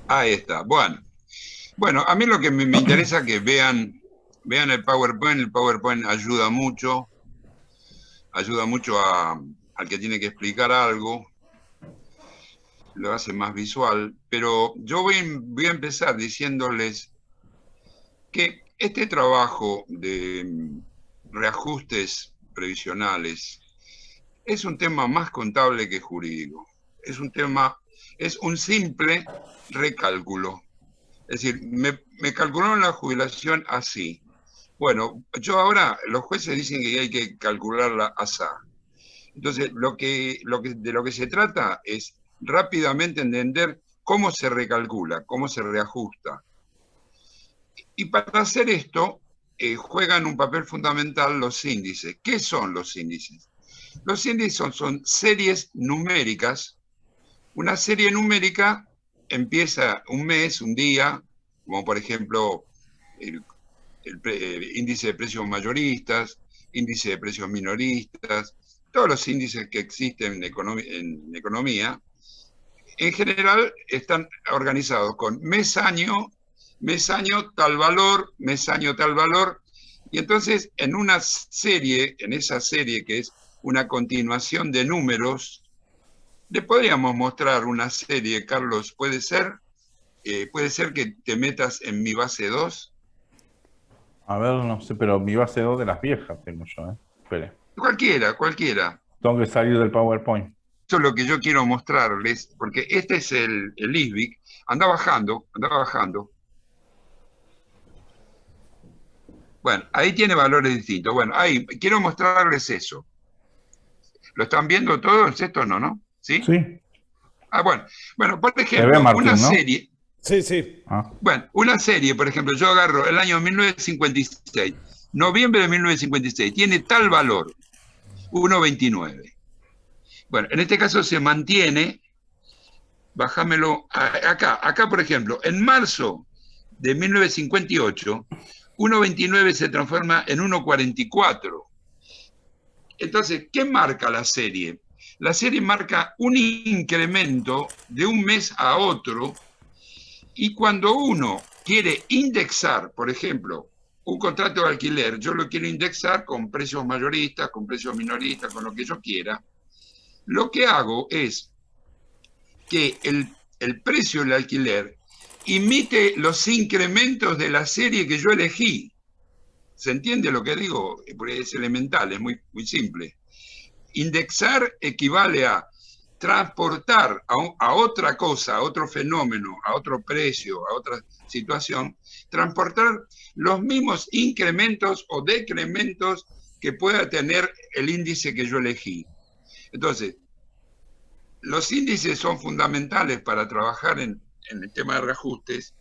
Ahí está. Bueno, a mí lo que me interesa es que vean el PowerPoint. El PowerPoint ayuda mucho al que tiene que explicar algo, lo hace más visual. Pero yo voy a empezar diciéndoles que este trabajo de reajustes previsionales es un tema más contable que jurídico. Es un tema, es un simple recálculo. Es decir, me calcularon la jubilación así. Bueno, yo ahora, los jueces dicen que hay que calcularla así. Entonces, de lo que se trata es rápidamente entender cómo se recalcula, cómo se reajusta. Y para hacer esto, juegan un papel fundamental los índices. ¿Qué son los índices? Los índices son series numéricas. Una serie numérica empieza un mes, un día, como por ejemplo el, índice de precios mayoristas, índice de precios minoristas, todos los índices que existen en economía, en general están organizados con mes año tal valor, mes año tal valor, y entonces en esa serie que es una continuación de números, le podríamos mostrar una serie, Carlos, puede ser que te metas en mi base 2. A ver, no sé, pero mi base 2 de las viejas tengo yo, ¿eh? Espere. Cualquiera. Tengo que salir del PowerPoint. Eso es lo que yo quiero mostrarles, porque este es el ISBIC. Anda bajando. Bueno, ahí tiene valores distintos. Bueno, ahí quiero mostrarles eso. ¿Lo están viendo todos? Esto no, ¿sí? Sí, Ah, bueno, por se ve ejemplo, una Martín, ¿no? serie, Sí, sí. Ah, por ejemplo, yo agarro el año 1956, noviembre de 1956, tiene tal valor, 1,29. Bueno, en este caso se mantiene, bájamelo acá, por ejemplo, en marzo de 1958, 1,29 se transforma en 1,44. Entonces, ¿qué marca la serie? La serie marca un incremento de un mes a otro, y cuando uno quiere indexar, por ejemplo, un contrato de alquiler, yo lo quiero indexar con precios mayoristas, con precios minoristas, con lo que yo quiera, lo que hago es que el precio del alquiler imite los incrementos de la serie que yo elegí. ¿Se entiende lo que digo? Porque es elemental, es muy simple. Indexar equivale a transportar a otra cosa, a otro fenómeno, a otro precio, a otra situación, transportar los mismos incrementos o decrementos que pueda tener el índice que yo elegí. Entonces, los índices son fundamentales para trabajar en el tema de reajustes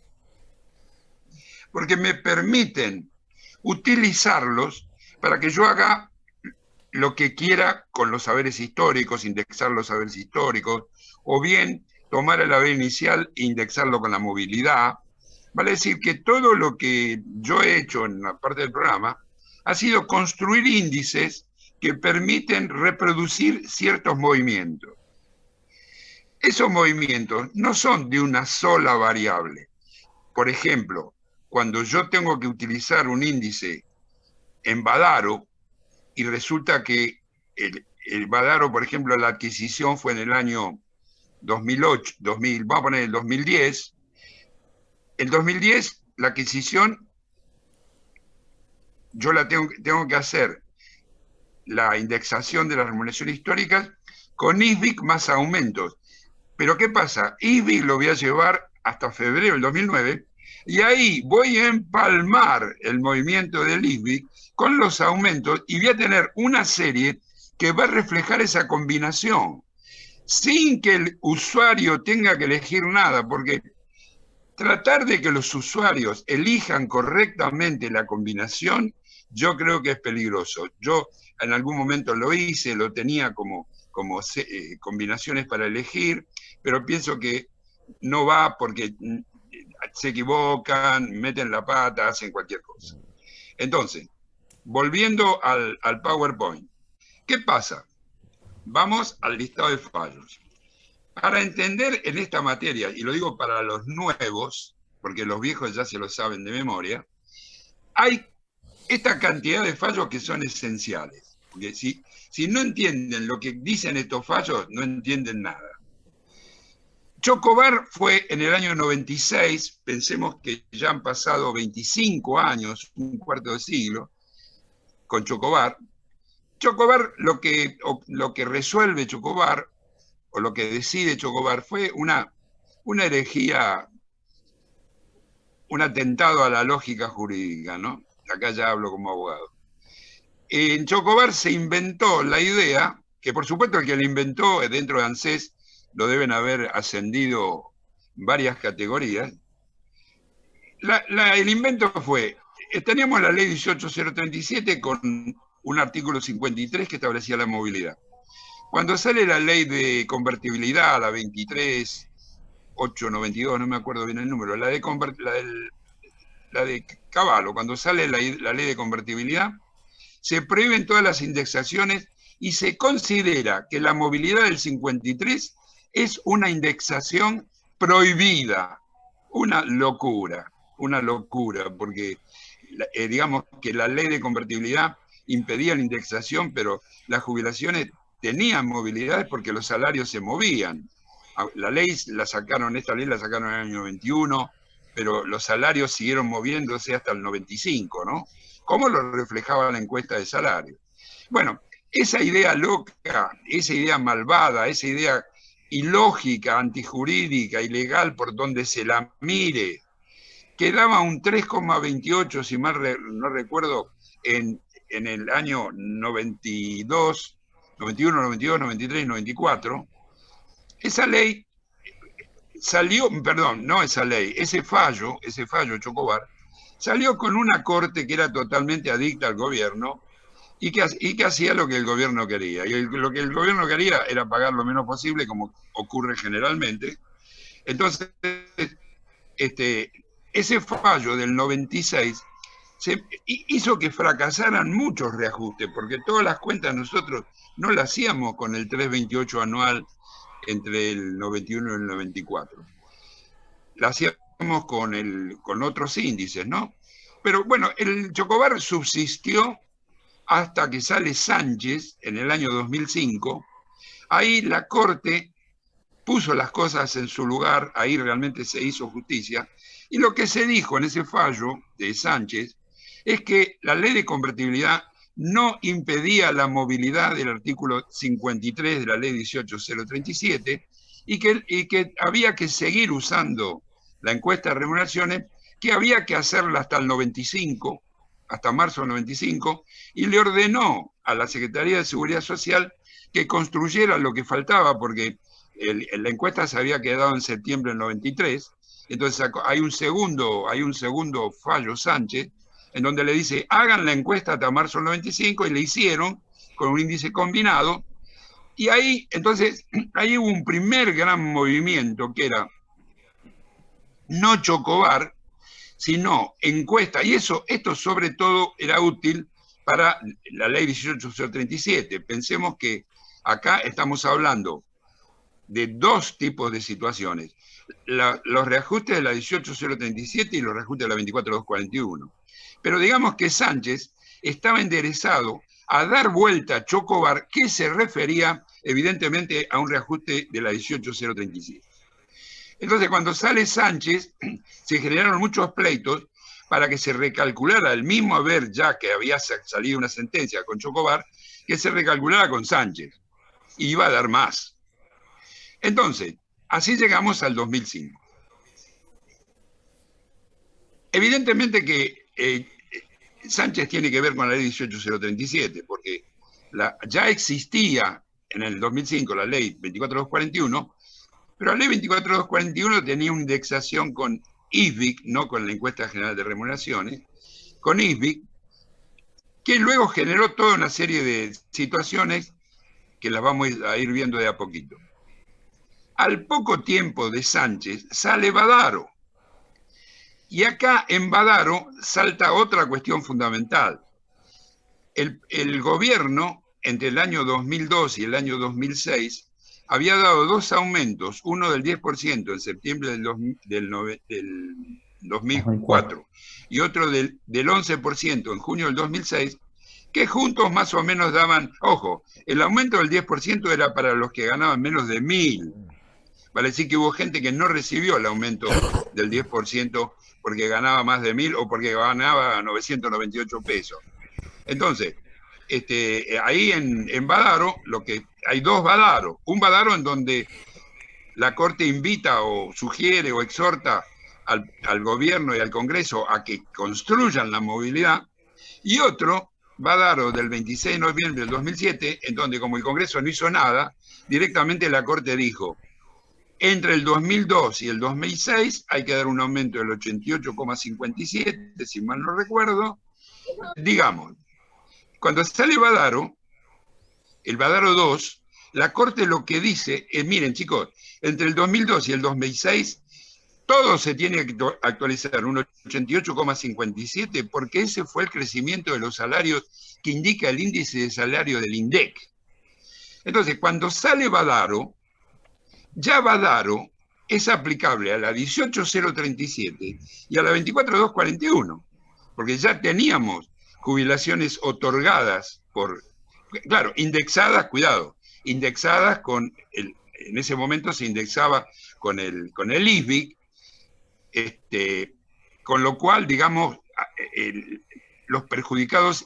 porque me permiten utilizarlos para que yo haga lo que quiera con los saberes históricos, indexar los saberes históricos, o bien tomar el haber inicial e indexarlo con la movilidad. Vale decir que todo lo que yo he hecho en la parte del programa ha sido construir índices que permiten reproducir ciertos movimientos. Esos movimientos no son de una sola variable. Por ejemplo, cuando yo tengo que utilizar un índice en Badaro, y resulta que el Badaro, por ejemplo, la adquisición fue en el año 2008, 2000, vamos a poner el 2010. El 2010, la adquisición, yo tengo que hacer la indexación de las remuneraciones históricas con ISBIC más aumentos. Pero ¿qué pasa? ISBIC lo voy a llevar hasta febrero del 2009 y ahí voy a empalmar el movimiento del ISBIC con los aumentos y voy a tener una serie que va a reflejar esa combinación sin que el usuario tenga que elegir nada, porque tratar de que los usuarios elijan correctamente la combinación, yo creo que es peligroso. Yo en algún momento lo hice, lo tenía como combinaciones para elegir, pero pienso que no va porque se equivocan, meten la pata, hacen cualquier cosa. Entonces, volviendo al PowerPoint, ¿qué pasa? Vamos al listado de fallos. Para entender en esta materia, y lo digo para los nuevos, porque los viejos ya se lo saben de memoria, hay esta cantidad de fallos que son esenciales. Porque si no entienden lo que dicen estos fallos, no entienden nada. Chocobar fue en el año 96, pensemos que ya han pasado 25 años, un cuarto de siglo, con Chocobar. Chocobar, lo que resuelve Chocobar, o lo que decide Chocobar, fue una herejía, un atentado a la lógica jurídica, ¿no? Acá ya hablo como abogado. En Chocobar se inventó la idea, que por supuesto el que la inventó dentro de ANSES lo deben haber ascendido varias categorías. El invento fue, teníamos la ley 18037 con un artículo 53 que establecía la movilidad. Cuando sale la ley de convertibilidad, la 23.892, no me acuerdo bien el número, la de Cavallo, cuando sale la ley de convertibilidad, se prohíben todas las indexaciones y se considera que la movilidad del 53 es una indexación prohibida. Una locura, porque digamos que la ley de convertibilidad impedía la indexación, pero las jubilaciones tenían movilidades porque los salarios se movían. La ley esta ley la sacaron en el año 91, pero los salarios siguieron moviéndose hasta el 95, ¿no? ¿Cómo lo reflejaba la encuesta de salario? Bueno, esa idea loca, esa idea malvada, esa idea ilógica, antijurídica, ilegal por donde se la mire, que daba un 3,28, si mal no recuerdo, en el año 92, 91, 92, 93, 94, esa ley salió, perdón, no esa ley, ese fallo Chocobar, salió con una corte que era totalmente adicta al gobierno y que hacía lo que el gobierno quería. Y lo que el gobierno quería era pagar lo menos posible, como ocurre generalmente. Entonces, ese fallo del 96 hizo que fracasaran muchos reajustes, porque todas las cuentas nosotros no las hacíamos con el 328 anual entre el 91 y el 94. La hacíamos con otros índices, ¿no? Pero bueno, el Chocobar subsistió hasta que sale Sánchez en el año 2005. Ahí la Corte puso las cosas en su lugar, ahí realmente se hizo justicia, y lo que se dijo en ese fallo de Sánchez es que la ley de convertibilidad no impedía la movilidad del artículo 53 de la ley 18037 y que había que seguir usando la encuesta de remuneraciones, que había que hacerla hasta el 95, hasta marzo del 95, y le ordenó a la Secretaría de Seguridad Social que construyera lo que faltaba, porque la encuesta se había quedado en septiembre del 93, entonces hay un segundo fallo Sánchez, en donde le dice, hagan la encuesta hasta marzo del 95, y le hicieron con un índice combinado, y ahí hubo un primer gran movimiento que era no Chocobar, sino encuesta, y esto sobre todo era útil para la ley 18037. Pensemos que acá estamos hablando de dos tipos de situaciones, los reajustes de la 18037 y los reajustes de la 24241. Pero digamos que Sánchez estaba enderezado a dar vuelta a Chocobar, que se refería evidentemente a un reajuste de la 18037. Entonces, cuando sale Sánchez, se generaron muchos pleitos para que se recalculara, el mismo haber ya que había salido una sentencia con Chocobar, que se recalculara con Sánchez. Y iba a dar más. Entonces, así llegamos al 2005. Evidentemente que Sánchez tiene que ver con la ley 18037, porque ya existía en el 2005 la ley 24241, pero la ley 24241 tenía una indexación con ISBIC, no con la encuesta general de remuneraciones, con ISBIC, que luego generó toda una serie de situaciones que las vamos a ir viendo de a poquito. Al poco tiempo de Sánchez sale Badaro. Y acá en Badaro salta otra cuestión fundamental. El gobierno, entre el año 2002 y el año 2006, había dado dos aumentos, uno del 10% en septiembre del 2004. 2004 y otro del 11% en junio del 2006, que juntos más o menos daban, ojo, el aumento del 10% era para los que ganaban menos de 1.000. Vale decir que hubo gente que no recibió el aumento del 10% porque ganaba más de 1.000 o porque ganaba 998 pesos. Entonces, ahí en Badaro, hay dos Badaros. Un Badaro en donde la Corte invita o sugiere o exhorta al gobierno y al Congreso a que construyan la movilidad, y otro Badaro del 26 de noviembre del 2007, en donde como el Congreso no hizo nada, directamente la Corte dijo: entre el 2002 y el 2006 hay que dar un aumento del 88,57, si mal no recuerdo. Digamos, cuando sale Badaro, el Badaro 2, la Corte lo que dice es: miren chicos, entre el 2002 y el 2006 todo se tiene que actualizar un 88,57 porque ese fue el crecimiento de los salarios que indica el índice de salario del INDEC. Entonces, cuando sale Badaro, ya Badaro es aplicable a la 18.037 y a la 24.241, porque ya teníamos jubilaciones otorgadas claro, indexadas, cuidado, indexadas en ese momento se indexaba con el ISBIC, con lo cual, digamos, los perjudicados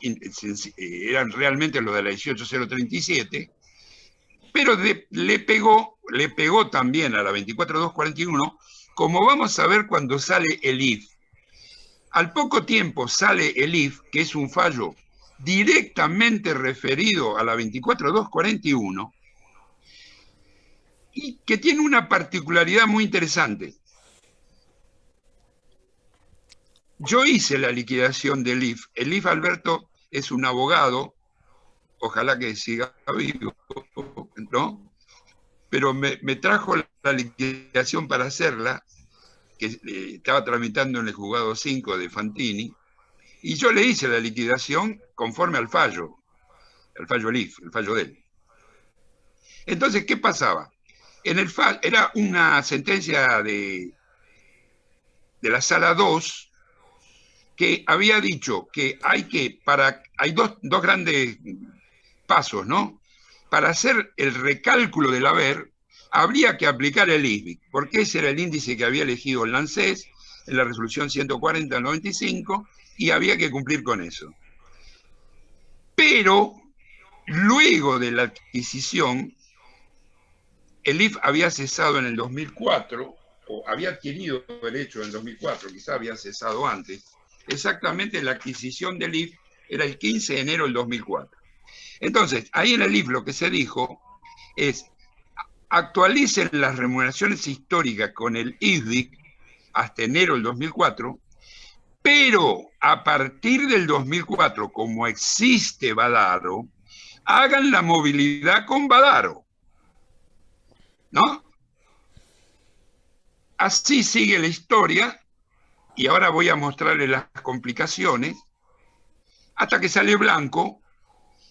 eran realmente los de la 18.037, pero le pegó también a la 24.241, como vamos a ver cuando sale el IF. Al poco tiempo sale el IF, que es un fallo directamente referido a la 24.241, y que tiene una particularidad muy interesante. Yo hice la liquidación del IF. El IF, Alberto, es un abogado, ojalá que siga vivo, ¿no? Pero me trajo la liquidación para hacerla, que estaba tramitando en el juzgado 5 de Fantini, y yo le hice la liquidación conforme al fallo LIF, el fallo de él. Entonces, ¿qué pasaba? Era una sentencia de la Sala 2 que había dicho que hay dos grandes pasos, ¿no? Para hacer el recálculo del haber, habría que aplicar el ISBIC, porque ese era el índice que había elegido el ANSES en la resolución 140/95, y había que cumplir con eso. Pero luego de la adquisición, el IF había cesado en el 2004, o había adquirido derecho en el 2004, quizá había cesado antes. Exactamente, la adquisición del IF era el 15 de enero del 2004. Entonces, ahí en el IF lo que se dijo es: actualicen las remuneraciones históricas con el ISBIC hasta enero del 2004, pero a partir del 2004, como existe Badaro, hagan la movilidad con Badaro, ¿no? Así sigue la historia, y ahora voy a mostrarles las complicaciones, hasta que sale Blanco,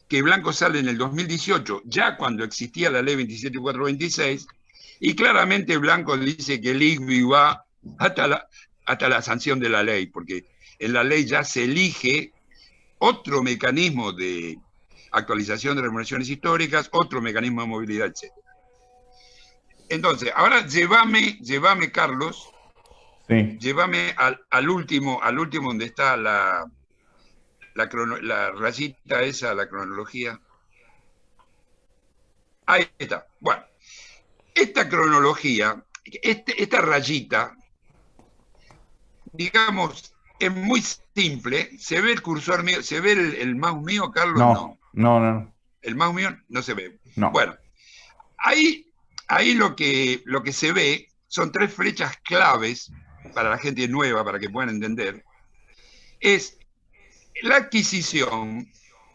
que Blanco sale en el 2018, ya cuando existía la ley 27426, y claramente Blanco dice que el ISBI va hasta la sanción de la ley, porque en la ley ya se elige otro mecanismo de actualización de remuneraciones históricas, otro mecanismo de movilidad, etc. Entonces, ahora llévame, Carlos, sí, llévame al último donde está la rayita esa, la cronología. Ahí está. Bueno, esta cronología, esta rayita, digamos, es muy simple. ¿Se ve el cursor mío? ¿Se ve el mouse mío, Carlos? No. ¿El mouse mío no se ve? No. Bueno, ahí lo que se ve son tres flechas claves para la gente nueva, para que puedan entender. Es la adquisición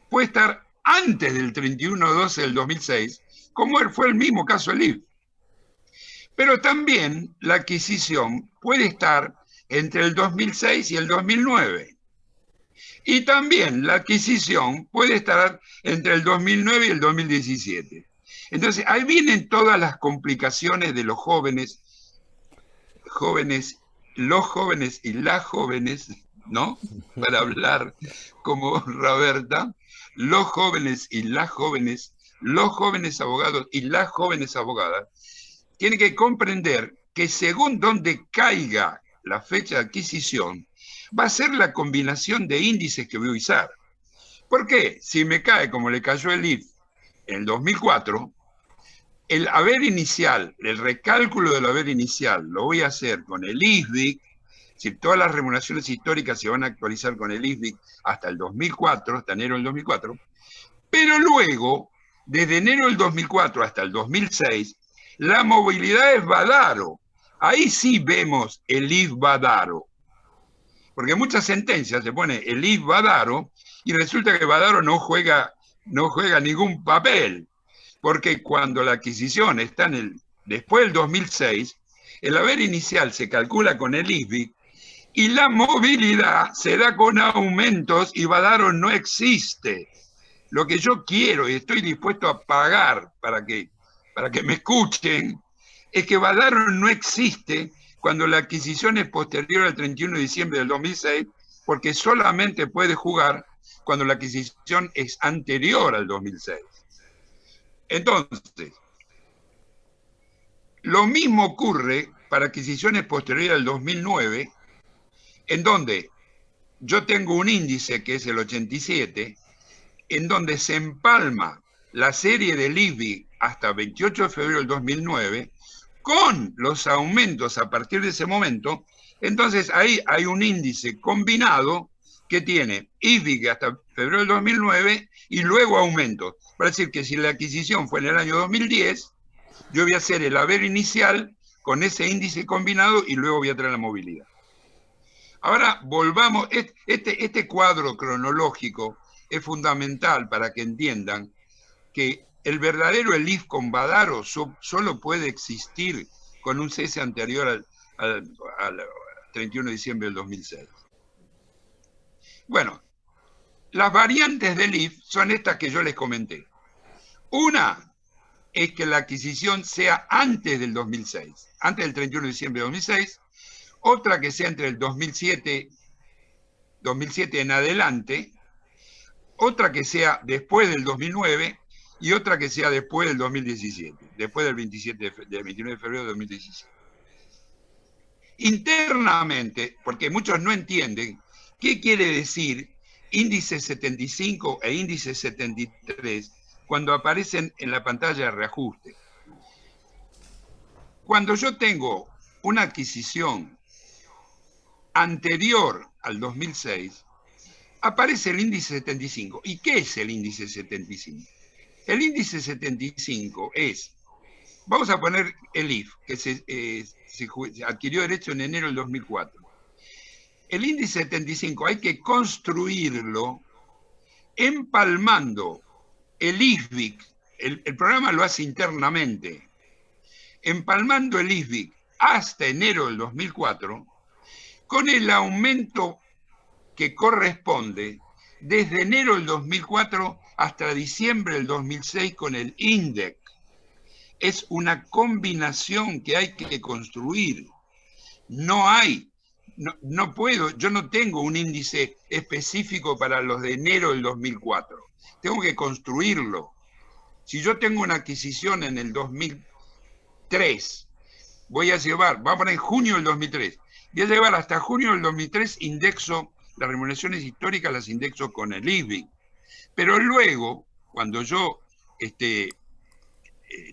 puede estar antes del 31/12 del 2006, como fue el mismo caso del IF. Pero también la adquisición puede estar entre el 2006 y el 2009. Y también la adquisición puede estar entre el 2009 y el 2017. Entonces, ahí vienen todas las complicaciones de los jóvenes, los jóvenes y las jóvenes, ¿no? Para hablar como Roberta, los jóvenes y las jóvenes, los jóvenes abogados y las jóvenes abogadas, tienen que comprender que según donde caiga la fecha de adquisición, va a ser la combinación de índices que voy a usar. ¿Por qué? Si me cae como le cayó el IF en el 2004, el haber inicial, el recálculo del haber inicial, lo voy a hacer con el ISBIC, si todas las remuneraciones históricas se van a actualizar con el ISBIC hasta el 2004, hasta enero del 2004, pero luego, desde enero del 2004 hasta el 2006, la movilidad es Badaro. Ahí sí vemos el IF Badaro. Porque en muchas sentencias se pone el IF Badaro y resulta que Badaro no juega ningún papel. Porque cuando la adquisición está después del 2006, el haber inicial se calcula con el ISBIC y la movilidad se da con aumentos y Badaro no existe. Lo que yo quiero y estoy dispuesto a pagar para que me escuchen es que Badaro no existe cuando la adquisición es posterior al 31 de diciembre del 2006, porque solamente puede jugar cuando la adquisición es anterior al 2006. Entonces, lo mismo ocurre para adquisiciones posteriores al 2009, en donde yo tengo un índice que es el 87, en donde se empalma la serie del ISBIC hasta 28 de febrero del 2009, con los aumentos a partir de ese momento. Entonces ahí hay un índice combinado que tiene ISBIC hasta febrero del 2009 y luego aumentos. Para decir que si la adquisición fue en el año 2010, yo voy a hacer el haber inicial con ese índice combinado y luego voy a traer la movilidad. Ahora volvamos, este cuadro cronológico es fundamental para que entiendan que el verdadero ELIF con Badaro solo puede existir con un cese anterior al 31 de diciembre del 2006. Bueno, las variantes del IF son estas que yo les comenté. Una es que la adquisición sea antes del 2006, antes del 31 de diciembre de 2006, otra que sea entre el 2007 en adelante, otra que sea después del 2009 y otra que sea después del 2017, después del 29 de febrero de 2017. Internamente, porque muchos no entienden qué quiere decir índice 75 e índice 73 cuando aparecen en la pantalla de reajuste. Cuando yo tengo una adquisición anterior al 2006, aparece el índice 75. ¿Y qué es el índice 75? El índice 75 es, vamos a poner el IF, que se adquirió derecho en enero del 2004. El índice 75 hay que construirlo empalmando el ISBIC, el programa lo hace internamente, empalmando el ISBIC hasta enero del 2004 con el aumento que corresponde desde enero del 2004 hasta diciembre del 2006 con el INDEC. Es una combinación que hay que construir. No puedo, yo no tengo un índice específico para los de enero del 2004. Tengo que construirlo. Si yo tengo una adquisición en el 2003, vamos a poner junio del 2003, voy a llevar hasta junio del 2003, indexo las remuneraciones históricas, las indexo con el ISBIC. Pero luego, cuando yo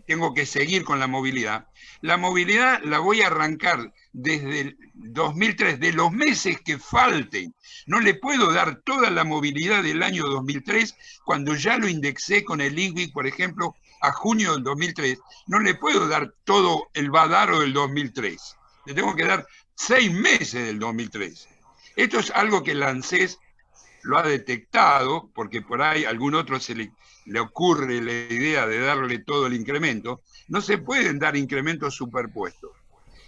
tengo que seguir con la movilidad la voy a arrancar desde el 2003, de los meses que falten. No le puedo dar toda la movilidad del año 2003 cuando ya lo indexé con el ISBIC, por ejemplo, a junio del 2003. No le puedo dar todo el Badaro del 2003. Le tengo que dar 6 meses del 2003. Esto es algo que el ANSES lo ha detectado, porque por ahí a algún otro le ocurre la idea de darle todo el incremento. No se pueden dar incrementos superpuestos.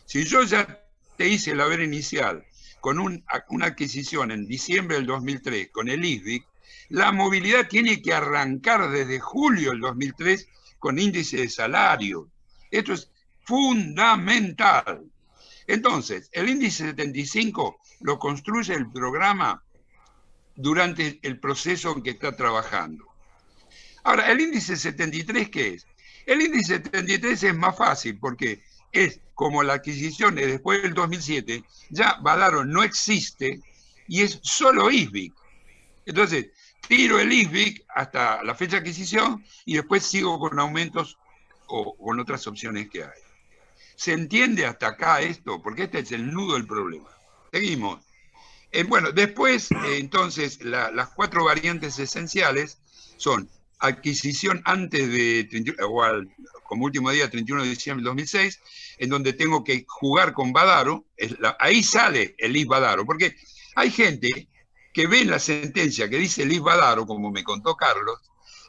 Si yo ya te hice el haber inicial con una adquisición en diciembre del 2003 con el ISBIC, la movilidad tiene que arrancar desde julio del 2003 con índice de salario. Esto es fundamental. Entonces, el índice 75 lo construye el programa durante el proceso en que está trabajando. Ahora, el índice 73, ¿qué es? El índice 73 es más fácil porque es como la adquisición después del 2007, ya Badaro no existe y es solo ISBIC. Entonces, tiro el ISBIC hasta la fecha de adquisición y después sigo con aumentos o con otras opciones que hay. ¿Se entiende hasta acá esto? Porque este es el nudo del problema. Seguimos. Bueno, después, entonces, las 4 variantes esenciales son adquisición antes de, como último día, 31 de diciembre de 2006, en donde tengo que jugar con Badaro, ahí sale el IS Badaro, porque hay gente que ve en la sentencia que dice el IS Badaro, como me contó Carlos,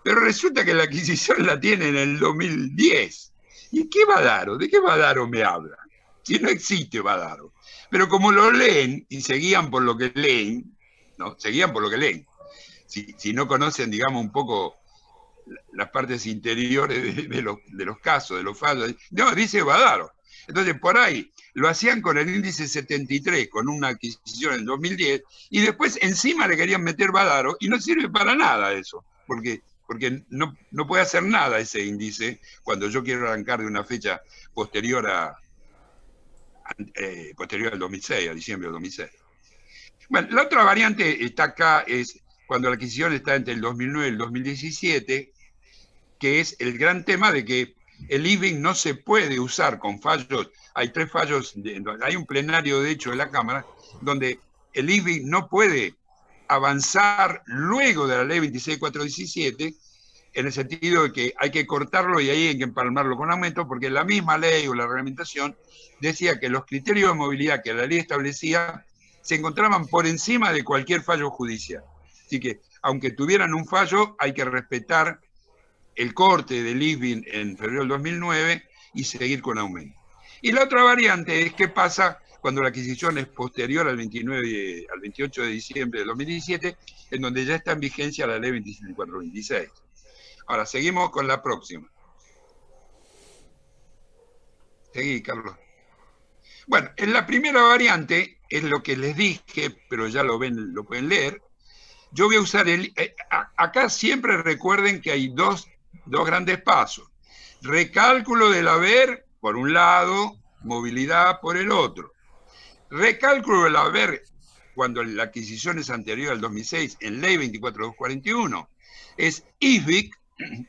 pero resulta que la adquisición la tiene en el 2010. ¿Y qué Badaro? ¿De qué Badaro me habla? Si no existe Badaro. Pero como lo leen y se guían por lo que leen, ¿no? Se guían por lo que leen. Si no conocen, digamos, un poco las partes interiores de los casos, de los fallos, no, dice Badaro. Entonces, por ahí, lo hacían con el índice 73, con una adquisición en 2010, y después encima le querían meter Badaro, y no sirve para nada eso, porque no puede hacer nada ese índice cuando yo quiero arrancar de una fecha posterior posterior al 2006, a diciembre del 2006. Bueno, la otra variante está acá, es cuando la adquisición está entre el 2009 y el 2017, que es el gran tema de que el ISBIC no se puede usar con fallos. Hay 3 fallos, hay un plenario de hecho de la Cámara, donde el ISBIC no puede avanzar luego de la ley 26417, en el sentido de que hay que cortarlo y ahí hay que empalmarlo con aumento, porque la misma ley o la reglamentación decía que los criterios de movilidad que la ley establecía se encontraban por encima de cualquier fallo judicial. Así que, aunque tuvieran un fallo, hay que respetar el corte del ISBIC en febrero del 2009 y seguir con aumento. Y la otra variante es qué pasa cuando la adquisición es posterior al 28 de diciembre de 2017, en donde ya está en vigencia la ley 27426. Ahora, seguimos con la próxima. Seguí, Carlos. Bueno, en la primera variante es lo que les dije, pero ya lo ven, lo pueden leer. Yo voy a usar acá siempre recuerden que hay dos grandes pasos. Recálculo del haber, por un lado, movilidad por el otro. Recálculo del haber, cuando la adquisición es anterior al 2006, en ley 24241, es ISBIC,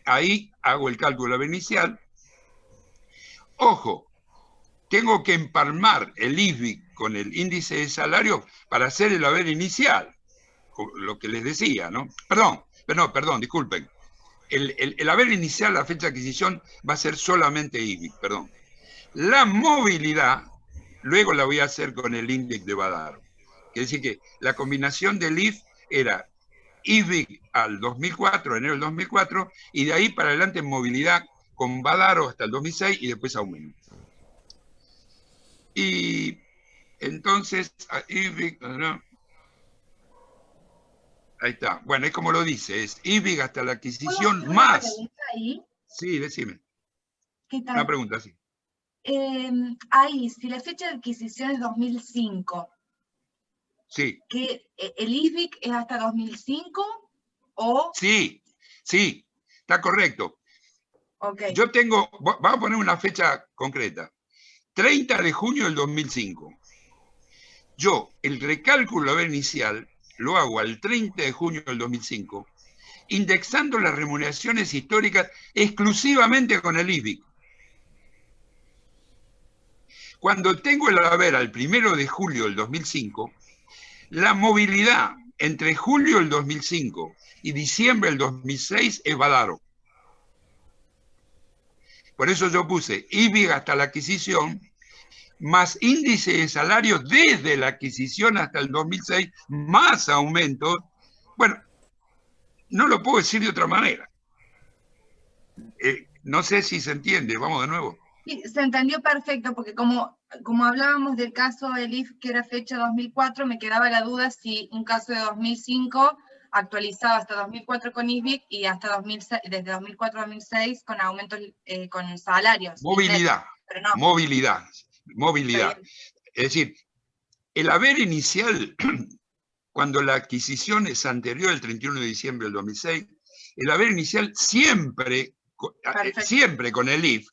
ahí hago el cálculo del haber inicial. Ojo, tengo que empalmar el ISBIC con el índice de salario para hacer el haber inicial, lo que les decía, ¿no? Perdón, disculpen. El haber inicial, la fecha de adquisición, va a ser solamente ISBIC, perdón. La movilidad, luego la voy a hacer con el índice de Badaro. Quiere decir que la combinación del IF era ISBIC al 2004, enero del 2004, y de ahí para adelante en movilidad con Badaro hasta el 2006 y después aumento. Y entonces, ISBIC, ¿no? Ahí está. Bueno, es como lo dice, es ISBIC hasta la adquisición más. Ahí? Sí, decime. ¿Qué tal? Una pregunta, sí. Ahí, si la fecha de adquisición es 2005, sí. ¿que el ISBIC es hasta 2005 o...? Sí, está correcto. Okay. Yo tengo, vamos a poner una fecha concreta, 30 de junio del 2005. Yo, el recálculo haber inicial, lo hago al 30 de junio del 2005, indexando las remuneraciones históricas exclusivamente con el ISBIC. Cuando tengo el haber al 1 de julio del 2005, la movilidad entre julio del 2005 y diciembre del 2006 es Badaro. Por eso yo puse ISBIC hasta la adquisición, más índice de salario desde la adquisición hasta el 2006, más aumentos. Bueno, no lo puedo decir de otra manera. No sé si se entiende, vamos de nuevo. Sí, se entendió perfecto, porque como hablábamos del caso del IF, que era fecha 2004, me quedaba la duda si un caso de 2005 actualizado hasta 2004 con ISBIC y hasta 2006, desde 2004 a 2006 con aumentos con salarios. Movilidad, pero no, movilidad, movilidad. Es decir, el haber inicial, cuando la adquisición es anterior al 31 de diciembre del 2006, el haber inicial siempre con el IF,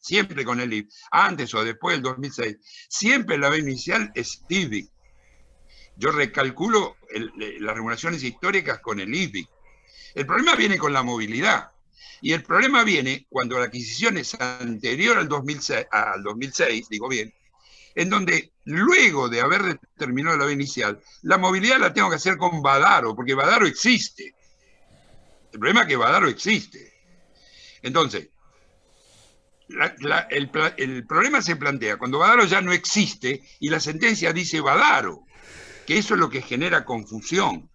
antes o después del 2006, siempre el haber inicial es ISBIC. Yo recalculo las remuneraciones históricas con el ISBIC. El problema viene con la movilidad. Y el problema viene cuando la adquisición es anterior al 2006, digo bien, en donde luego de haber terminado la vía inicial, la movilidad la tengo que hacer con Badaro, porque Badaro existe. El problema es que Badaro existe. Entonces, el problema se plantea cuando Badaro ya no existe y la sentencia dice Badaro, que eso es lo que genera confusión.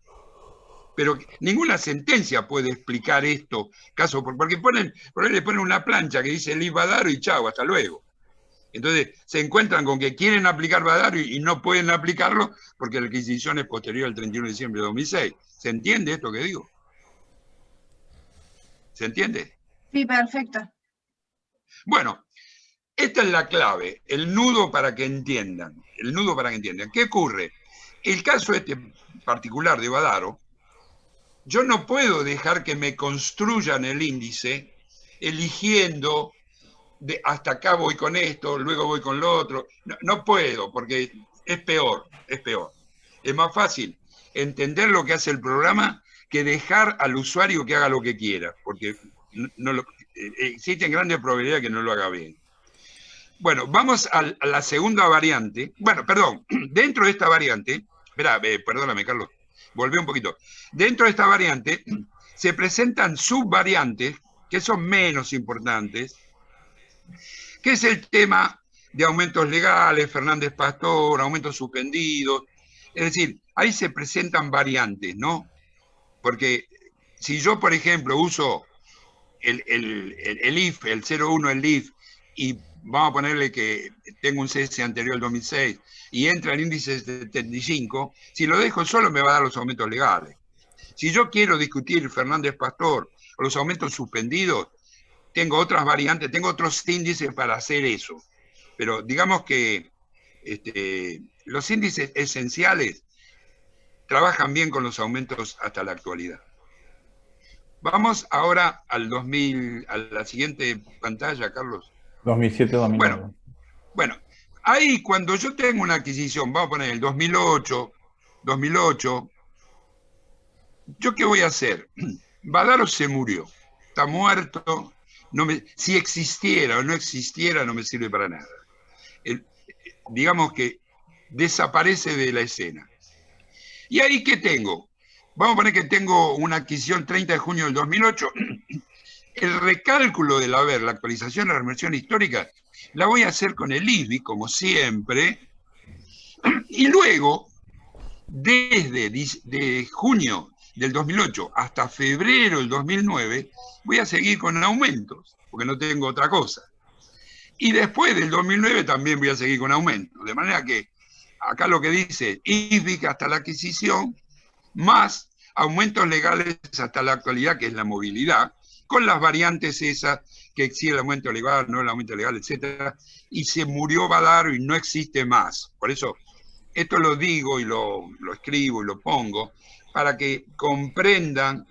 Pero ninguna sentencia puede explicar esto, porque le ponen una plancha que dice Liz Badaro y chao, hasta luego. Entonces se encuentran con que quieren aplicar Badaro y no pueden aplicarlo porque la adquisición es posterior al 31 de diciembre de 2006. ¿Se entiende esto que digo? ¿Se entiende? Sí, perfecto. Bueno, esta es la clave, el nudo para que entiendan. ¿Qué ocurre? El caso este particular de Badaro, yo no puedo dejar que me construyan el índice eligiendo hasta acá voy con esto, luego voy con lo otro. No puedo, porque es peor. Es más fácil entender lo que hace el programa que dejar al usuario que haga lo que quiera, porque existen grandes probabilidades de que no lo haga bien. Bueno, vamos a la segunda variante. Bueno, perdón, dentro de esta variante, perdóname, Carlos, volví un poquito. Dentro de esta variante se presentan subvariantes que son menos importantes, que es el tema de aumentos legales, Fernández Pastor, aumentos suspendidos. Es decir, ahí se presentan variantes, ¿no? Porque si yo, por ejemplo, uso el IF, el 01, el IF, y vamos a ponerle que tengo un cese anterior al 2006, y entra el índice 75, si lo dejo solo me va a dar los aumentos legales. Si yo quiero discutir Fernández Pastor o los aumentos suspendidos, tengo otras variantes, tengo otros índices para hacer eso. Pero digamos que los índices esenciales trabajan bien con los aumentos hasta la actualidad. Vamos ahora al 2000, a la siguiente pantalla, Carlos. 2007-2009. Bueno, ahí cuando yo tengo una adquisición, vamos a poner el 2008, ¿yo qué voy a hacer? Badaro se murió, está muerto. Si existiera o no existiera, no me sirve para nada. Digamos que desaparece de la escena. ¿Y ahí qué tengo? Vamos a poner que tengo una adquisición 30 de junio del 2008. El recálculo del haber, la actualización de la remuneración histórica, la voy a hacer con el ISBI, como siempre. Y luego, desde junio del 2008 hasta febrero del 2009, voy a seguir con aumentos, porque no tengo otra cosa. Y después del 2009 también voy a seguir con aumentos. De manera que acá lo que dice ISBIC hasta la adquisición, más aumentos legales hasta la actualidad, que es la movilidad, con las variantes esas que exige el aumento legal, no el aumento legal, etc. Y se murió Badaro y no existe más. Por eso, esto lo digo y lo escribo y lo pongo, para que comprendan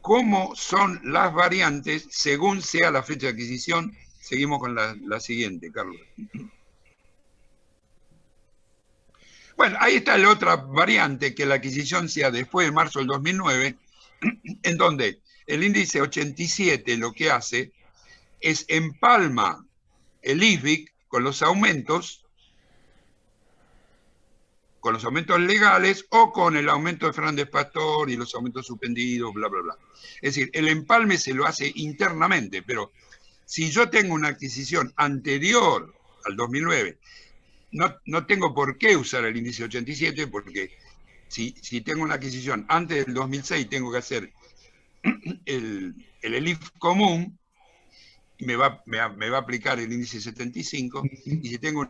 cómo son las variantes según sea la fecha de adquisición. Seguimos con la siguiente, Carlos. Bueno, ahí está la otra variante, que la adquisición sea después de marzo del 2009, en donde el índice 87 lo que hace es empalma el ISBIC con los aumentos legales o con el aumento de Fernández Pastor y los aumentos suspendidos, bla, bla, bla. Es decir, el empalme se lo hace internamente, pero si yo tengo una adquisición anterior al 2009, no tengo por qué usar el índice 87, porque si tengo una adquisición antes del 2006, tengo que hacer el ELIF común, me va a aplicar el índice 75, y si tengo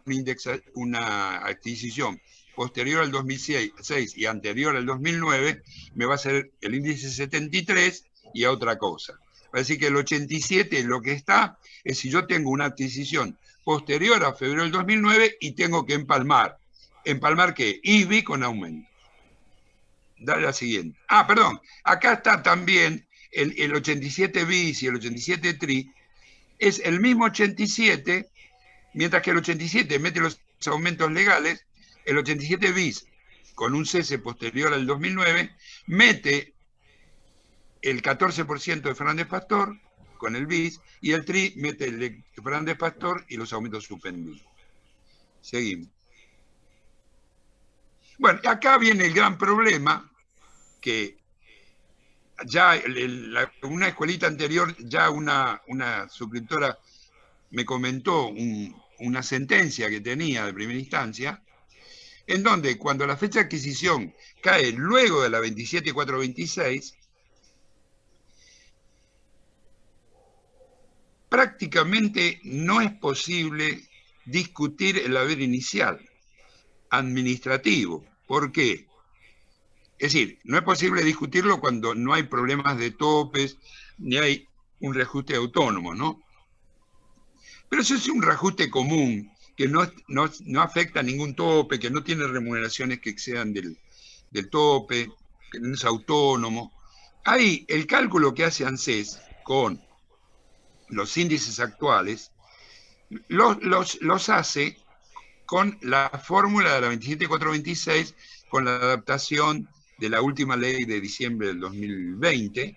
una adquisición posterior al 2006 y anterior al 2009, me va a ser el índice 73 y a otra cosa. Va a decir que el 87 lo que está es si yo tengo una adquisición posterior a febrero del 2009 y tengo que empalmar. ¿Empalmar qué? IBI con aumento. Dale la siguiente. Ah, perdón. Acá está también el 87 bis y el 87 tri. Es el mismo 87, mientras que el 87 mete los aumentos legales, el 87 bis, con un cese posterior al 2009, mete el 14% de Fernández Pastor con el bis, y el tri mete el de Fernández Pastor y los aumentos suspendidos. Seguimos. Bueno, acá viene el gran problema, que ya una escuelita anterior, ya una suscriptora me comentó una sentencia que tenía de primera instancia, en donde cuando la fecha de adquisición cae luego de la 27.426, prácticamente no es posible discutir el haber inicial administrativo. ¿Por qué? Es decir, no es posible discutirlo cuando no hay problemas de topes, ni hay un reajuste autónomo, ¿no? Pero eso es un reajuste común, que no afecta a ningún tope, que no tiene remuneraciones que excedan del tope, que no es autónomo. Ahí el cálculo que hace ANSES con los índices actuales, los hace con la fórmula de la 27.426, con la adaptación de la última ley de diciembre del 2020,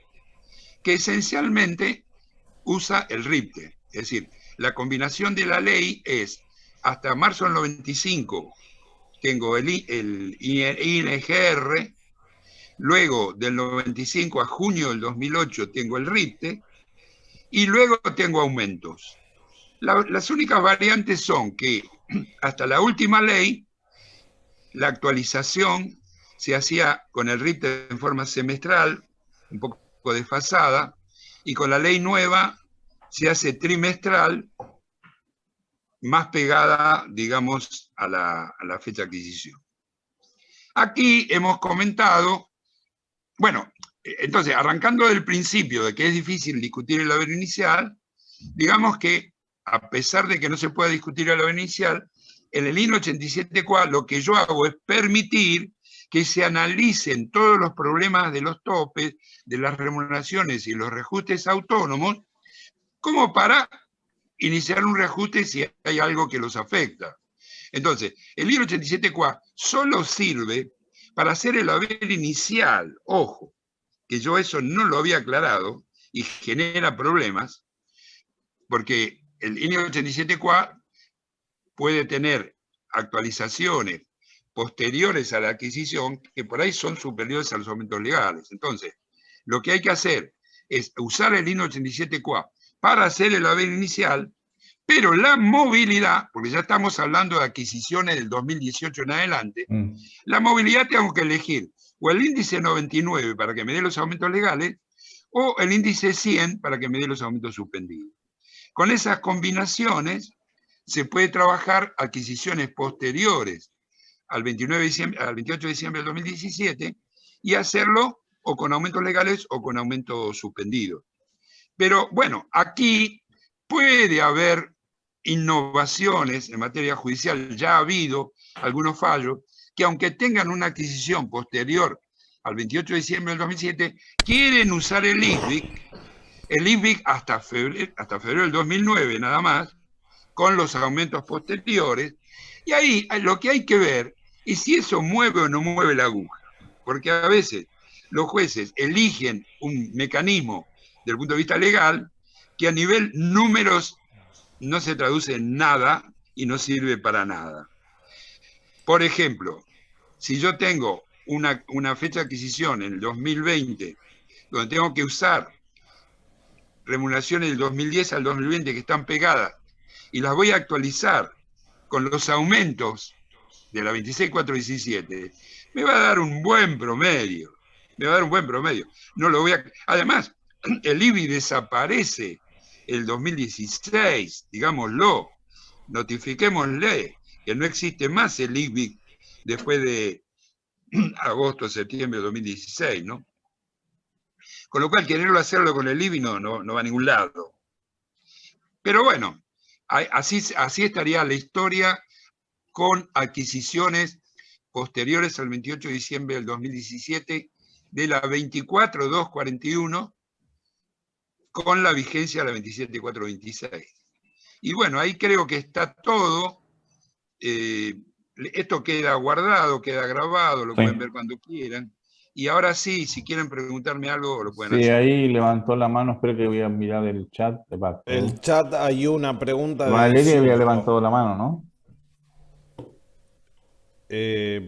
que esencialmente usa el RIPTE. Es decir, la combinación de la ley es, hasta marzo del 95 tengo el INGR, luego del 95 a junio del 2008 tengo el RIPTE, y luego tengo aumentos. Las únicas variantes son que hasta la última ley, la actualización se hacía con el RIPTE en forma semestral, un poco desfasada, y con la ley nueva se hace trimestral, más pegada, digamos, a la fecha de adquisición. Aquí hemos comentado, bueno, entonces, arrancando del principio de que es difícil discutir el haber inicial, digamos que, a pesar de que no se pueda discutir el haber inicial, en el IN 87 QA lo que yo hago es permitir que se analicen todos los problemas de los topes, de las remuneraciones y los reajustes autónomos, como para iniciar un reajuste si hay algo que los afecta. Entonces, el IN 87 QA solo sirve para hacer el haber inicial. Ojo, que yo eso no lo había aclarado y genera problemas, porque el IN 87 QA puede tener actualizaciones posteriores a la adquisición que por ahí son superiores a los aumentos legales. Entonces, lo que hay que hacer es usar el IN 87 QA para hacer el haber inicial, pero la movilidad, porque ya estamos hablando de adquisiciones del 2018 en adelante, la movilidad tengo que elegir o el índice 99 para que me dé los aumentos legales, o el índice 100 para que me dé los aumentos suspendidos. Con esas combinaciones se puede trabajar adquisiciones posteriores al 28 de diciembre del 2017 y hacerlo o con aumentos legales o con aumentos suspendidos. Pero bueno, aquí puede haber innovaciones en materia judicial, ya ha habido algunos fallos, que aunque tengan una adquisición posterior al 28 de diciembre del 2007, quieren usar el IBIC hasta febrero del 2009 nada más, con los aumentos posteriores, y ahí lo que hay que ver es si eso mueve o no mueve la aguja, porque a veces los jueces eligen un mecanismo desde el punto de vista legal que a nivel números no se traduce en nada y no sirve para nada. Por ejemplo, si yo tengo una fecha de adquisición en el 2020, donde tengo que usar remuneraciones del 2010 al 2020 que están pegadas, y las voy a actualizar con los aumentos de la 26.417, me va a dar un buen promedio. Me va a dar un buen promedio. No lo voy a... Además, el IBI desaparece el 2016, digámoslo. Notifiquémosle que no existe más el IBI después de agosto, septiembre de 2016, ¿no? Con lo cual, quererlo hacerlo con el IBI no va a ningún lado. Pero bueno, así estaría la historia con adquisiciones posteriores al 28 de diciembre del 2017 de la 24.241 con la vigencia de la 27.426. Y bueno, ahí creo que está todo. Esto queda guardado, queda grabado, lo pueden ver cuando quieran. Y ahora sí, si quieren preguntarme algo, lo pueden Sí, hacer. ahí levantó la mano, espero que voy a mirar el chat. El chat hay una pregunta de Valeria había Ciurso. levantado la mano, ¿no?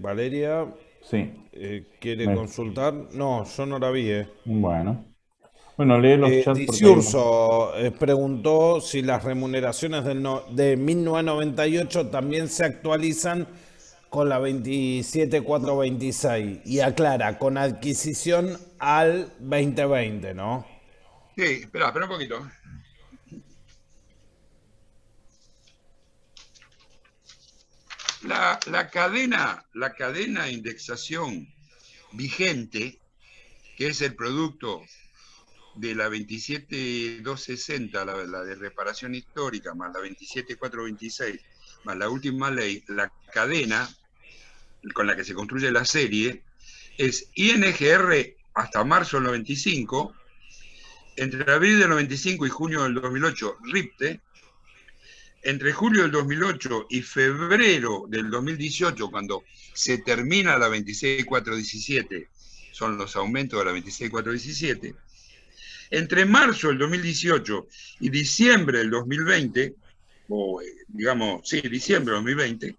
Valeria Sí. quiere consultar. No, yo no la vi. Bueno. Bueno, lee los chats porque Ciurso preguntó si las remuneraciones de 1998 también se actualizan con la 27426 y aclara, con adquisición al 2020, ¿no? Sí, espera un poquito. La cadena de indexación vigente, que es el producto de la 27260, la de reparación histórica, más la 27426, más la última ley, la cadena con la que se construye la serie, es INGR hasta marzo del 95, entre abril del 95 y junio del 2008, RIPTE, entre julio del 2008 y febrero del 2018, cuando se termina la 26417, son los aumentos de la 26417, entre marzo del 2018 y diciembre del 2020, o digamos, sí, diciembre del 2020,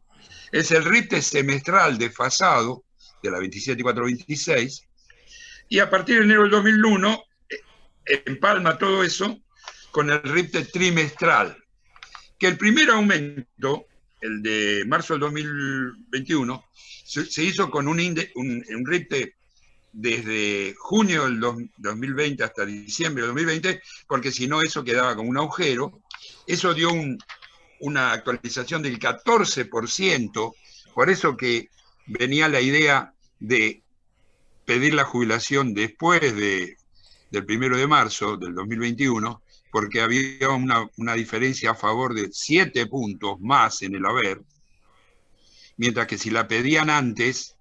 es el RIPTE semestral desfasado de la 27426, y a partir de enero del 2001 empalma todo eso con el RIPTE trimestral, que el primer aumento, el de marzo del 2021, se hizo con un RIPTE desde junio del 2020 hasta diciembre del 2020, porque si no eso quedaba como un agujero. Eso dio una actualización del 14%, por eso que venía la idea de pedir la jubilación después del 1 de marzo del 2021, porque había una diferencia a favor de 7 puntos más en el haber, mientras que si la pedían antes,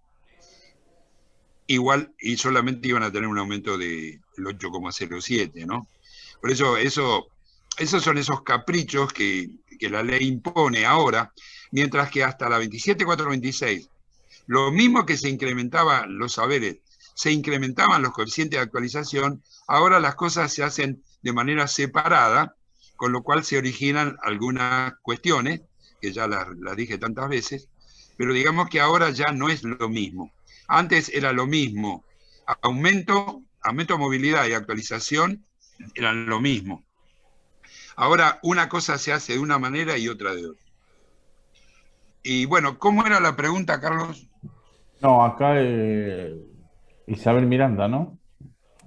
igual y solamente iban a tener un aumento del 8,07, ¿no? Por eso, esos son esos caprichos que la ley impone ahora, mientras que hasta la 27426, lo mismo que se incrementaban los saberes, se incrementaban los coeficientes de actualización, ahora las cosas se hacen de manera separada, con lo cual se originan algunas cuestiones, que ya las dije tantas veces, pero digamos que ahora ya no es lo mismo. Antes era lo mismo, aumento de movilidad y actualización eran lo mismo. Ahora una cosa se hace de una manera y otra de otra. Y bueno, ¿cómo era la pregunta, Carlos? No, acá Isabel Miranda, ¿no?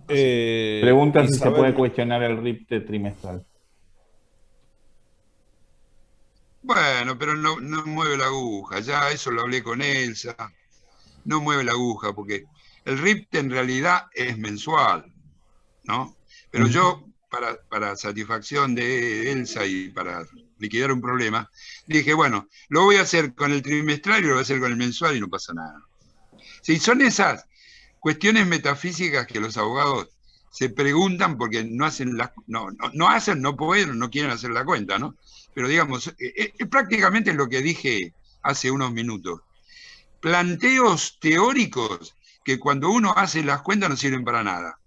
Pregunta si se puede cuestionar el RIPTE trimestral. Bueno, pero no mueve la aguja, ya eso lo hablé con Elsa, no mueve la aguja, porque el RIPTE en realidad es mensual, ¿no? Pero yo, para satisfacción de Elsa y para liquidar un problema, dije, bueno, lo voy a hacer con el trimestral y lo voy a hacer con el mensual y no pasa nada. Sí, son esas cuestiones metafísicas que los abogados se preguntan porque no hacen, no pueden, no quieren hacer la cuenta, ¿no? Pero digamos, prácticamente es lo que dije hace unos minutos. Planteos teóricos que cuando uno hace las cuentas no sirven para nada.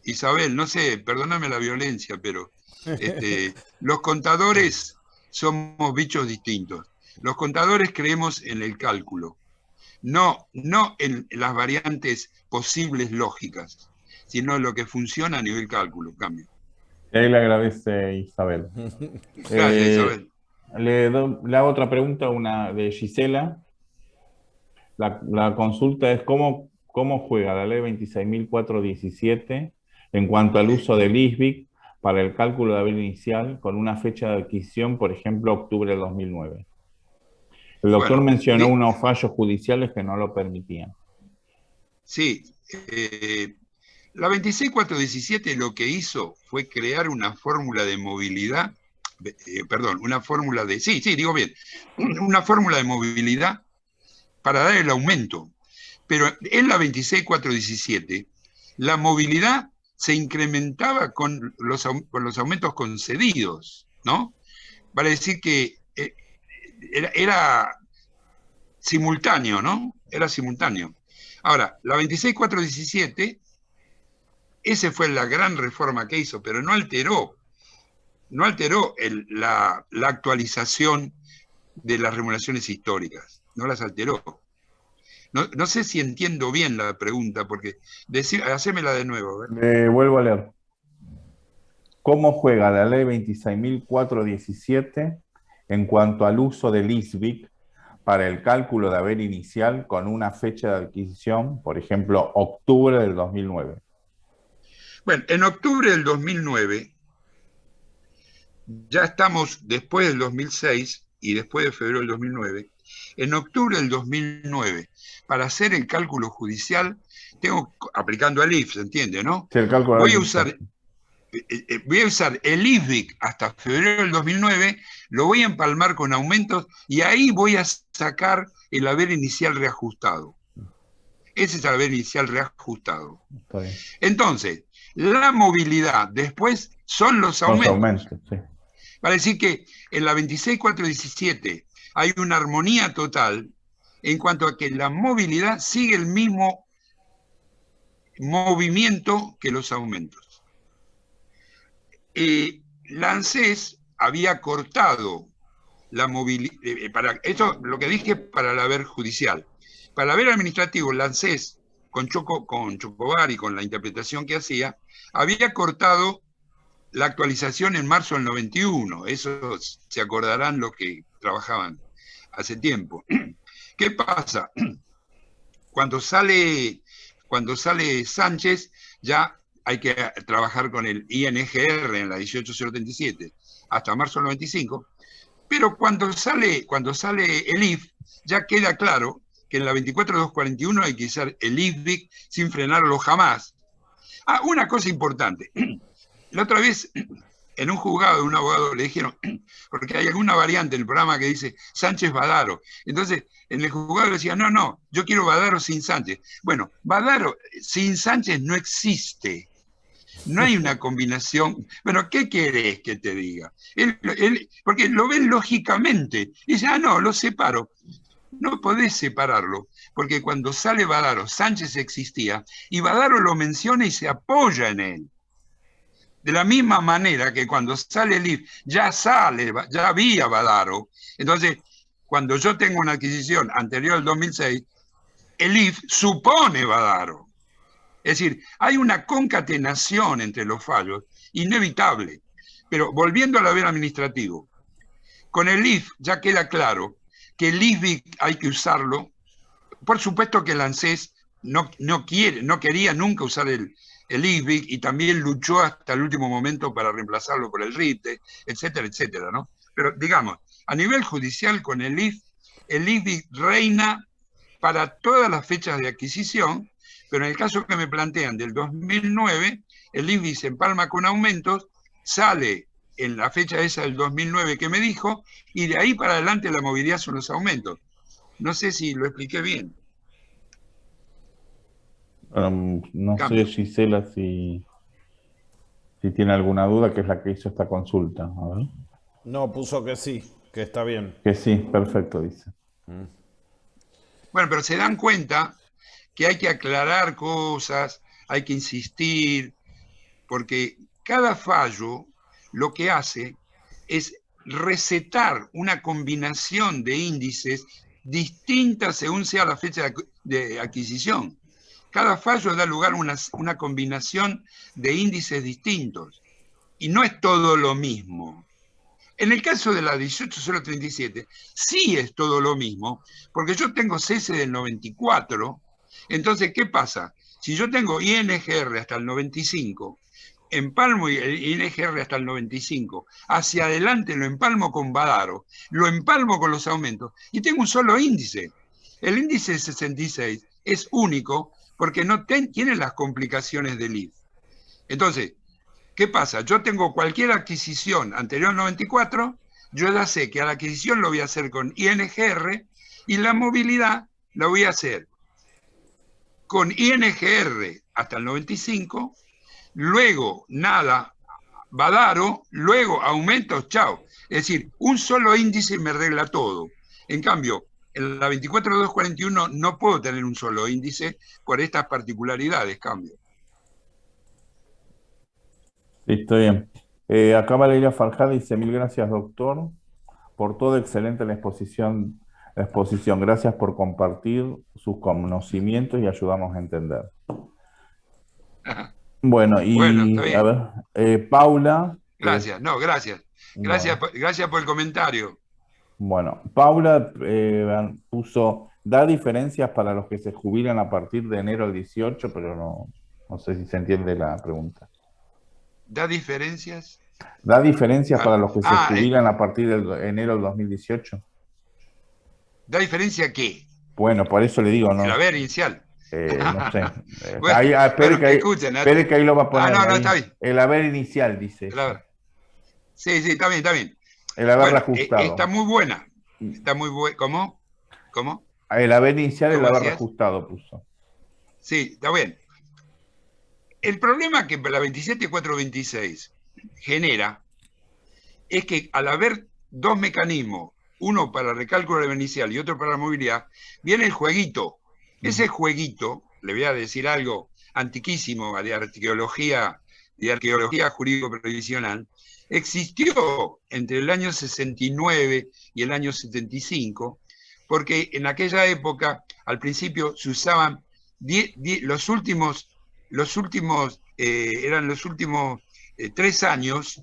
Isabel, no sé, perdóname la violencia, pero los contadores somos bichos distintos. Los contadores creemos en el cálculo, no en las variantes posibles lógicas, sino en lo que funciona a nivel cálculo, cambio. Ahí le agradece Isabel. Gracias, Isabel. Le hago otra pregunta, una de Gisela. La consulta es ¿cómo juega la ley 26.417 en cuanto al uso del ISBIC para el cálculo de haber inicial con una fecha de adquisición, por ejemplo, octubre de 2009? El doctor Bueno, mencionó unos fallos judiciales que no lo permitían. sí, la 26417 lo que hizo fue crear una fórmula de movilidad, perdón, una fórmula de, sí, digo bien, una fórmula de movilidad para dar el aumento. Pero en la 26417, la movilidad se incrementaba con los aumentos concedidos, ¿no? Vale decir que era simultáneo, ¿no? Era simultáneo. Ahora, la 26417, esa fue la gran reforma que hizo, pero no alteró la actualización de las remuneraciones históricas, no las alteró. No sé si entiendo bien la pregunta, porque hacémela de nuevo. Vuelvo a leer. ¿Cómo juega la ley 26.417 en cuanto al uso del ISBIC para el cálculo de haber inicial con una fecha de adquisición, por ejemplo, octubre del 2009? Bueno, en octubre del 2009, ya estamos después del 2006 y después de febrero del 2009, en octubre del 2009, para hacer el cálculo judicial, aplicando el IF, ¿se entiende, no? Sí, el cálculo voy a usar el ISBIC hasta febrero del 2009, lo voy a empalmar con aumentos y ahí voy a sacar el haber inicial reajustado. Ese es el haber inicial reajustado. Entonces, la movilidad después son los aumentos. Sí. Para decir que en la 26417 hay una armonía total en cuanto a que la movilidad sigue el mismo movimiento que los aumentos. La ANSES había cortado la movilidad, esto lo que dije para el haber judicial. Para el haber administrativo, la ANSES, con Chocobar y con la interpretación que hacía, había cortado la actualización en marzo del 91. Eso se acordarán los que trabajaban hace tiempo. ¿Qué pasa? Cuando sale Sánchez, ya hay que trabajar con el INGR en la 18037 hasta marzo del 95, pero cuando sale el IF, ya queda claro que en la 24241 hay que usar el IFBIC sin frenarlo jamás. Una cosa importante. La otra vez, en un juzgado de un abogado le dijeron, porque hay alguna variante en el programa que dice Sánchez Badaro. Entonces, en el juzgado decía, no, yo quiero Badaro sin Sánchez. Bueno, Badaro sin Sánchez no existe. No hay una combinación. Bueno, ¿qué querés que te diga? Porque lo ven lógicamente. Y dice, no, lo separo. No podés separarlo, porque cuando sale Badaro, Sánchez existía, y Badaro lo menciona y se apoya en él. De la misma manera que cuando sale el IF, ya había Badaro. Entonces, cuando yo tengo una adquisición anterior al 2006, el IF supone Badaro. Es decir, hay una concatenación entre los fallos, inevitable. Pero volviendo al haber administrativo, con el IF ya queda claro que el IFBIC hay que usarlo. Por supuesto que el ANSES no quería nunca usar el IFBIC y también luchó hasta el último momento para reemplazarlo por el RITE, etcétera, etcétera, ¿no? Pero digamos, a nivel judicial con el IFBIC reina para todas las fechas de adquisición, pero en el caso que me plantean del 2009, el IFBIC se empalma con aumentos, sale en la fecha esa del 2009 que me dijo, y de ahí para adelante la movilidad son los aumentos. No sé si lo expliqué bien. No sé, Gisela, si tiene alguna duda, que es la que hizo esta consulta. A ver. No, puso que sí, que está bien. Que sí, perfecto, dice. Bueno, pero se dan cuenta que hay que aclarar cosas, hay que insistir, porque cada fallo lo que hace es recetar una combinación de índices distintas según sea la fecha de adquisición. Cada fallo da lugar a una combinación de índices distintos y no es todo lo mismo. En el caso de la 18037, sí es todo lo mismo, porque yo tengo cese del 94, entonces, ¿qué pasa? Si yo tengo INGR hasta el 95, empalmo el INGR hasta el 95. Hacia adelante lo empalmo con Badaro, lo empalmo con los aumentos y tengo un solo índice. El índice 66 es único porque no tiene las complicaciones del IF. Entonces, ¿qué pasa? Yo tengo cualquier adquisición anterior al 94, yo ya sé que a la adquisición lo voy a hacer con INGR y la movilidad la voy a hacer con INGR hasta el 95, luego nada, Badaro, luego aumentos, chao. Es decir, un solo índice me arregla todo. En cambio, en la 24241 no puedo tener un solo índice por estas particularidades, cambio. Listo, bien. Acá Valeria Farjada dice, mil gracias, doctor, por todo excelente la exposición. Gracias por compartir sus conocimientos y ayudarnos a entender. Bueno, Bueno, está y bien. a ver, Paula. Gracias, no, gracias. Gracias, Bueno, gracias por el comentario. bueno, Paula puso, da diferencias para los que se jubilan a partir de enero del 18, pero no sé si se entiende la pregunta. ¿Da diferencias? ¿Da diferencias para los que se Ah, jubilan a partir de enero del 2018? ¿da diferencia qué? Bueno, por eso le digo, El no, haber inicial. no sé. Bueno, Espere bueno, que ahí, escuchen. espere que ahí lo va a poner. No, Ahí. está bien. El haber inicial, dice El haber. ella. Sí, sí, está bien, está bien. El haber Bueno, reajustado. está muy buena. Está muy buena. ¿Cómo? ¿Cómo? El haber inicial, el ¿Cómo haber decías? reajustado puso. Sí, está bien. El problema que la 27426 genera es que al haber dos mecanismos, uno para recálculo de inicial y otro para la movilidad, viene el jueguito. Ese jueguito, le voy a decir algo antiquísimo de arqueología jurídico previsional, existió entre el año 69 y el año 75, porque en aquella época, al principio, se usaban eran los últimos 3 años,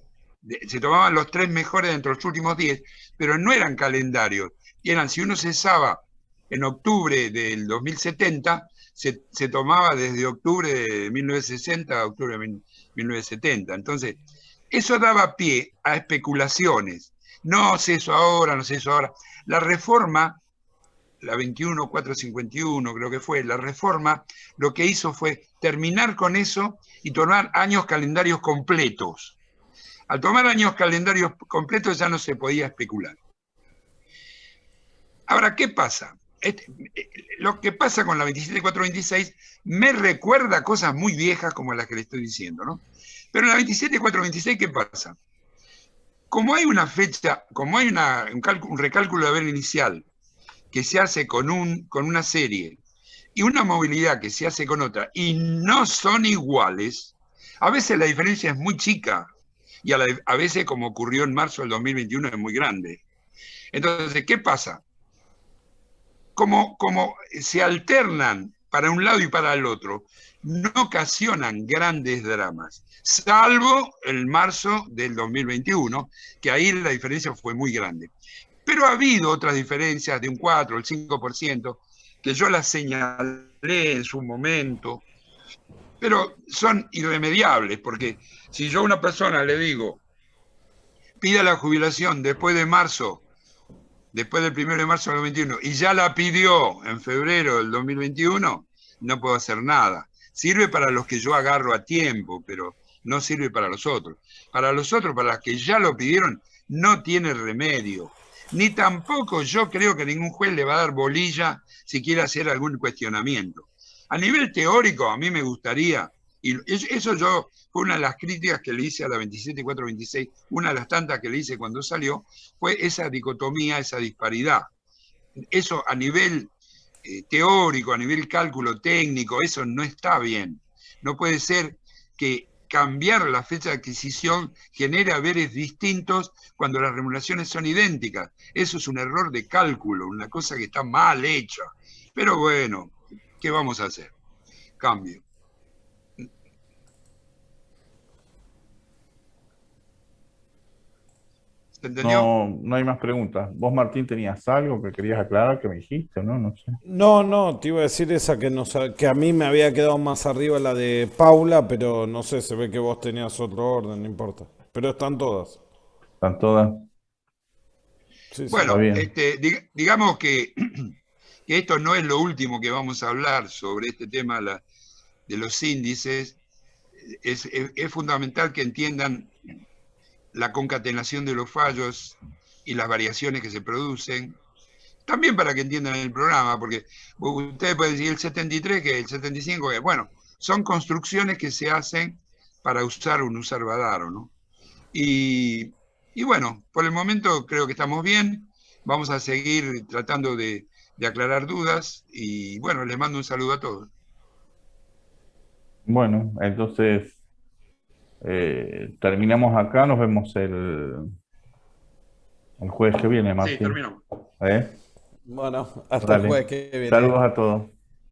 se tomaban los 3 mejores dentro de los últimos 10, pero no eran calendarios. Y eran, si uno cesaba en octubre del 2070, se tomaba desde octubre de 1960 a octubre de 1970. Entonces, eso daba pie a especulaciones. No sé eso ahora, no sé eso ahora. La reforma, la 21451 creo que fue, la reforma lo que hizo fue terminar con eso y tomar años calendarios completos. Al tomar años calendarios completos ya no se podía especular. Ahora, ¿qué pasa? Lo que pasa con la 27426 me recuerda cosas muy viejas como las que le estoy diciendo, ¿no? Pero en la 27426, ¿qué pasa? Como hay una fecha, como hay un recálculo de haber inicial que se hace con una serie y una movilidad que se hace con otra y no son iguales, a veces la diferencia es muy chica y a veces, como ocurrió en marzo del 2021, es muy grande. Entonces, ¿qué pasa? Como se alternan para un lado y para el otro, no ocasionan grandes dramas, salvo el marzo del 2021, que ahí la diferencia fue muy grande. Pero ha habido otras diferencias de un 4, el 5%, que yo las señalé en su momento, pero son irremediables, porque si yo a una persona le digo, pida la jubilación después de marzo, después del 1 de marzo del 2021, y ya la pidió en febrero del 2021, no puedo hacer nada. Sirve para los que yo agarro a tiempo, pero no sirve para los otros. Para los otros, para los que ya lo pidieron, no tiene remedio. Ni tampoco yo creo que ningún juez le va a dar bolilla si quiere hacer algún cuestionamiento. A nivel teórico, a mí me gustaría, y eso fue una de las críticas que le hice a la 27426, una de las tantas que le hice cuando salió, fue esa dicotomía, esa disparidad. Eso a nivel teórico, a nivel cálculo técnico, eso no está bien. No puede ser que cambiar la fecha de adquisición genere haberes distintos cuando las remuneraciones son idénticas. Eso es un error de cálculo, una cosa que está mal hecha. Pero bueno, ¿qué vamos a hacer? Cambio. ¿Se entendió? No, no hay más preguntas. Vos, Martín, tenías algo que querías aclarar que me dijiste, ¿no? No sé. No, te iba a decir esa que, que a mí me había quedado más arriba la de Paula, pero no sé, se ve que vos tenías otro orden, no importa. Pero están todas. ¿Están todas? Sí, sí. Está Bueno, bien. digamos que esto no es lo último que vamos a hablar sobre este tema de los índices. Es fundamental que entiendan la concatenación de los fallos y las variaciones que se producen. También para que entiendan el programa, porque ustedes pueden decir el 73, que el 75, que bueno, son construcciones que se hacen para usar un Usar-Vadaro, ¿no? Y bueno, por el momento creo que estamos bien. Vamos a seguir tratando de aclarar dudas y bueno, les mando un saludo a todos. Bueno, entonces terminamos acá. Nos vemos el jueves que viene, Sí, Martín. terminamos. ¿Eh? Bueno, hasta el Dale. jueves que viene. Saludos a todos.